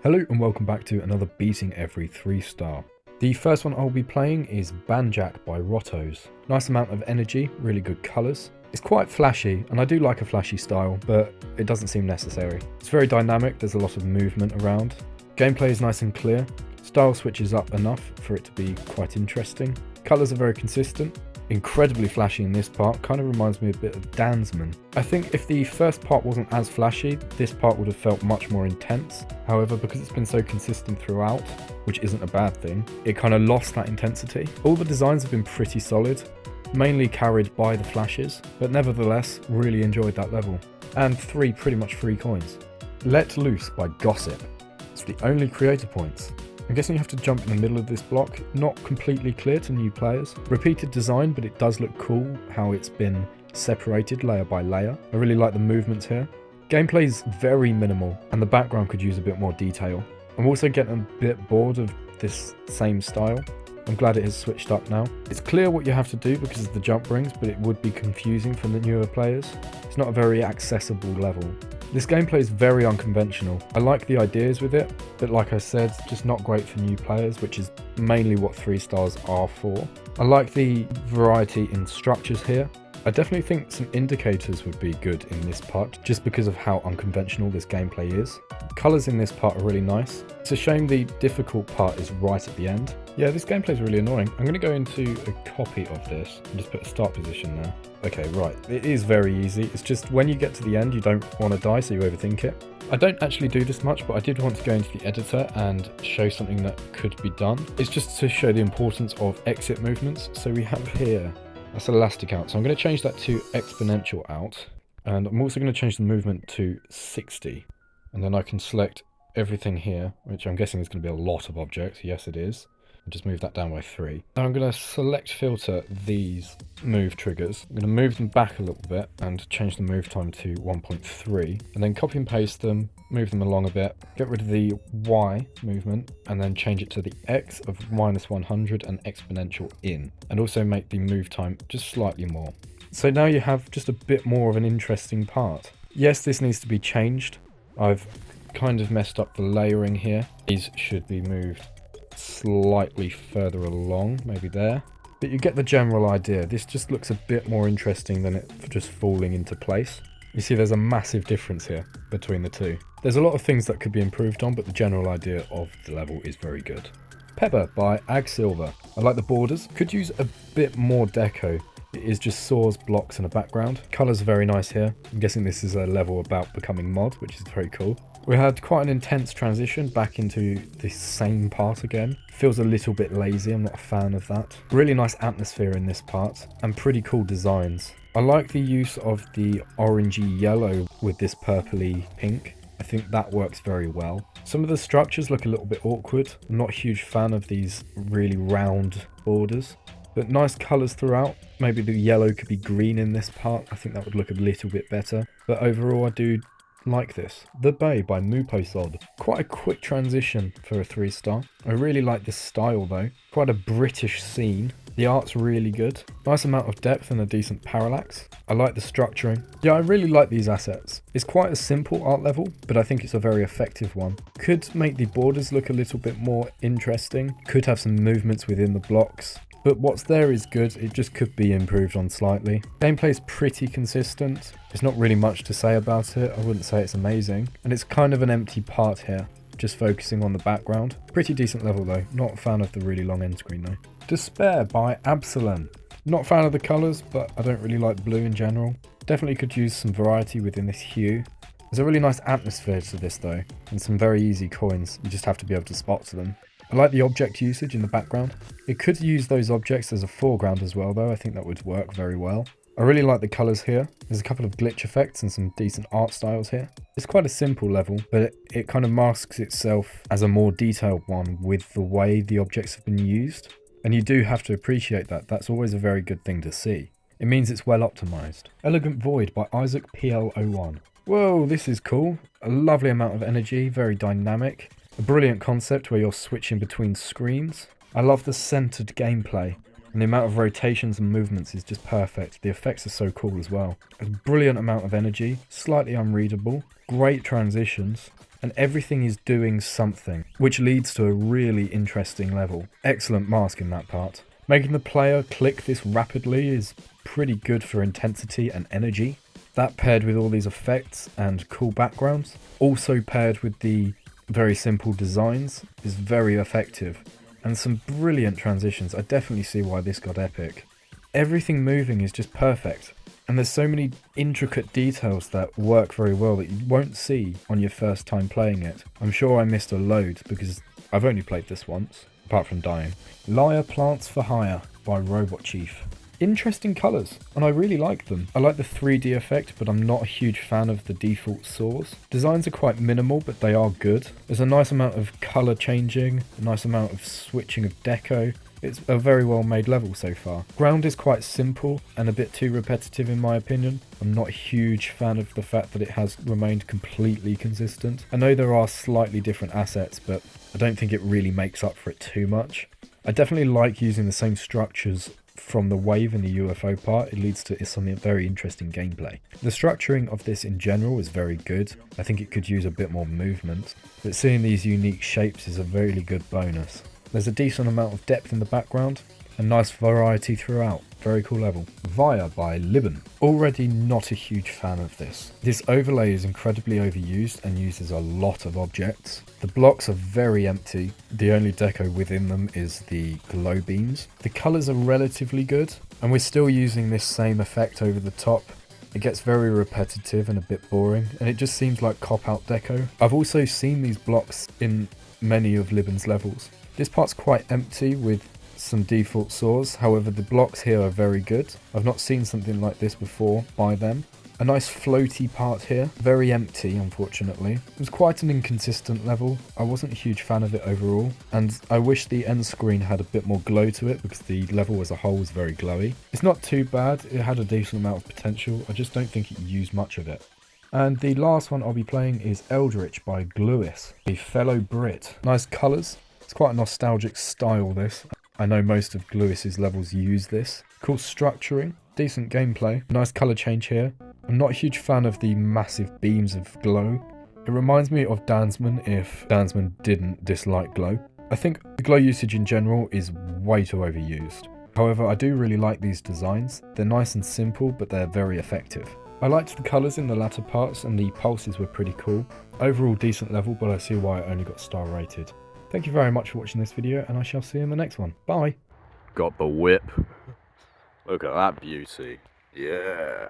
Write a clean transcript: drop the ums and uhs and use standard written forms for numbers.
Hello and welcome back to another Beating Every 3-star. The first one I'll be playing is Banjack by Rottos. Nice amount of energy, really good colours. It's quite flashy, and I do like a flashy style, but it doesn't seem necessary. It's very dynamic, there's a lot of movement around. Gameplay is nice and clear. Style switches up enough for it to be quite interesting. Colours are very consistent. Incredibly flashy in this part, kind of reminds me a bit of Dansman. I think if the first part wasn't as flashy, this part would have felt much more intense. However, because it's been so consistent throughout, which isn't a bad thing, it kind of lost that intensity. All the designs have been pretty solid, mainly carried by the flashes, but nevertheless, really enjoyed that level. And 3 pretty much free coins. Let Loose by Gossip. It's the only creator points. I'm guessing you have to jump in the middle of this block, not completely clear to new players. Repeated design, but it does look cool how it's been separated layer by layer. I really like the movements here. Gameplay's very minimal, and the background could use a bit more detail. I'm also getting a bit bored of this same style. I'm glad it has switched up now. It's clear what you have to do because of the jump rings, but it would be confusing for the newer players. It's not a very accessible level. This gameplay is very unconventional. I like the ideas with it, but like I said, just not great for new players, which is mainly what 3 stars are for. I like the variety in structures here. I definitely think some indicators would be good in this part, just because of how unconventional this gameplay is. Colours in this part are really nice. It's a shame the difficult part is right at the end. Yeah, this gameplay is really annoying. I'm going to go into a copy of this and just put a start position there. Okay, right. It is very easy. It's just when you get to the end, you don't want to die, so you overthink it. I don't actually do this much, but I did want to go into the editor and show something that could be done. It's just to show the importance of exit movements. So we have here, that's elastic out. So I'm going to change that to exponential out. And I'm also going to change the movement to 60. And then I can select everything here, which I'm guessing is going to be a lot of objects. Yes, it is. And just move that down by 3. Now I'm going to select filter these move triggers. I'm going to move them back a little bit and change the move time to 1.3. And then copy and paste them, move them along a bit, get rid of the Y movement, and then change it to the X of -100 and exponential in. And also make the move time just slightly more. So now you have just a bit more of an interesting part. Yes, this needs to be changed. I've kind of messed up the layering here. These should be moved slightly further along, maybe there. But you get the general idea. This just looks a bit more interesting than it just falling into place. You see there's a massive difference here between the two. There's a lot of things that could be improved on, but the general idea of the level is very good. Pepper by Ag Silver. I like the borders. Could use a bit more deco. It is just saws, blocks and a background. Colours are very nice here. I'm guessing this is a level about becoming mod, which is very cool. We had quite an intense transition back into the same part again. Feels a little bit lazy, I'm not a fan of that. Really nice atmosphere in this part, and pretty cool designs. I like the use of the orangey yellow with this purpley pink. I think that works very well. Some of the structures look a little bit awkward. I'm not a huge fan of these really round borders. But nice colours throughout. Maybe the yellow could be green in this part. I think that would look a little bit better. But overall I do like this. The Bay by Muposod. Quite a quick transition for a 3-star. I really like this style though. Quite a British scene. The art's really good. Nice amount of depth and a decent parallax. I like the structuring. Yeah, I really like these assets. It's quite a simple art level, but I think it's a very effective one. Could make the borders look a little bit more interesting. Could have some movements within the blocks. But what's there is good, it just could be improved on slightly. Gameplay is pretty consistent. There's not really much to say about it. I wouldn't say it's amazing. And it's kind of an empty part here, just focusing on the background. Pretty decent level though. Not a fan of the really long end screen though. Despair by Absalom. Not a fan of the colours, but I don't really like blue in general. Definitely could use some variety within this hue. There's a really nice atmosphere to this though, and some very easy coins. You just have to be able to spot them. I like the object usage in the background. It could use those objects as a foreground as well though, I think that would work very well. I really like the colours here. There's a couple of glitch effects and some decent art styles here. It's quite a simple level, but it kind of masks itself as a more detailed one with the way the objects have been used. And you do have to appreciate that. That's always a very good thing to see. It means it's well optimised. Elegant Void by Isaac PL01. Whoa, this is cool. A lovely amount of energy, very dynamic. A brilliant concept where you're switching between screens. I love the centered gameplay, and the amount of rotations and movements is just perfect. The effects are so cool as well. A brilliant amount of energy, slightly unreadable, great transitions, and everything is doing something, which leads to a really interesting level. Excellent mask in that part. Making the player click this rapidly is pretty good for intensity and energy. That paired with all these effects and cool backgrounds, also paired with the very simple designs, is very effective. And some brilliant transitions. I definitely see why this got epic. Everything moving is just perfect. And there's so many intricate details that work very well that you won't see on your first time playing it. I'm sure I missed a load because I've only played this once, apart from dying. Lyre Plants for Hire by Robot Chief. Interesting colours, and I really like them. I like the 3D effect, but I'm not a huge fan of the default saws. Designs are quite minimal, but they are good. There's a nice amount of colour changing, a nice amount of switching of deco. It's a very well made level so far. Ground is quite simple and a bit too repetitive in my opinion. I'm not a huge fan of the fact that it has remained completely consistent. I know there are slightly different assets, but I don't think it really makes up for it too much. I definitely like using the same structures from the wave and the UFO part. It leads to some very interesting gameplay. The structuring of this in general is very good. I think it could use a bit more movement, but seeing these unique shapes is a really good bonus. There's a decent amount of depth in the background, a nice variety throughout. Very cool level. Via by Libben. Already not a huge fan of this. This overlay is incredibly overused and uses a lot of objects. The blocks are very empty. The only deco within them is the glow beams. The colours are relatively good, and we're still using this same effect over the top. It gets very repetitive and a bit boring, and it just seems like cop-out deco. I've also seen these blocks in many of Libben's levels. This part's quite empty with some default saws, however the blocks here are very good. I've not seen something like this before by them. A nice floaty part here, very empty unfortunately. It was quite an inconsistent level. I wasn't a huge fan of it overall, and I wish the end screen had a bit more glow to it because the level as a whole was very glowy. It's not too bad, it had a decent amount of potential, I just don't think it used much of it. And the last one I'll be playing is Eldritch by Gluis, a fellow Brit. Nice colours, it's quite a nostalgic style this. I know most of Gluis's levels use this. Cool structuring, decent gameplay, nice colour change here. I'm not a huge fan of the massive beams of glow. It reminds me of Dansman if Dansman didn't dislike glow. I think the glow usage in general is way too overused. However, I do really like these designs. They're nice and simple, but they're very effective. I liked the colours in the latter parts and the pulses were pretty cool. Overall decent level, but I see why it only got star rated. Thank you very much for watching this video, and I shall see you in the next one. Bye! Got the whip. Look at that beauty. Yeah.